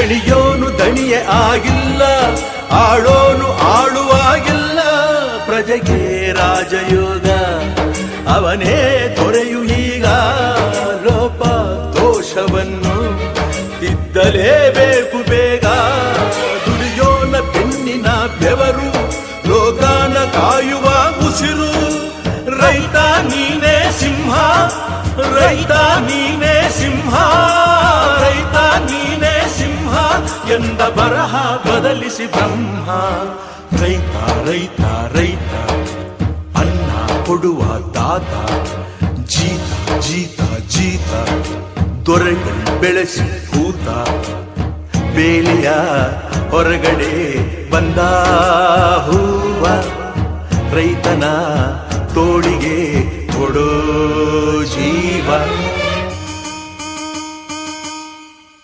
ದಣಿಯೋನು ದಣಿಯೇ ಆಗಿಲ್ಲ, ಆಳೋನು ಆಳುವಾಗಿಲ್ಲ. ಪ್ರಜೆಗೆ ರಾಜಯೋಗ ಅವನೇ ದೊರೆಯು ಈಗ. ಲೋಪ ದೋಷವನ್ನು ತಿದ್ದಲೇಬೇಕು ಬೇಗ. ದುಡಿಯೋನ ಬೆನ್ನಿನ ಬೆವರು ಲೋಕಾನ ಕಾಯುವ ಉಸಿರು. ರೈತ ನೀನೇ ಸಿಂಹ, ರೈತ ನೀನೇ ಸಿಂಹ, ರೈತ ನೀನೇ ಸಿಂಹ ಎಂದ ಬರಹ ಬದಲಿಸಿ ಬ್ರಹ್ಮ. ರೈತ ರೈತ ರೈತ ಅನ್ನ ಕೊಡುವ ದಾತ. ಜೀತ ಜೀತ ಜೀತ ದೊರೆಗಳು ಬೆಳೆಸಿ ಭೂತ. ಬೇಲಿಯ ಹೊರಗಡೆ ಬಂದ ಹೂವ, ರೈತನ ತೋಳಿಗೆ ಕೊಡೋ ಜೀವ.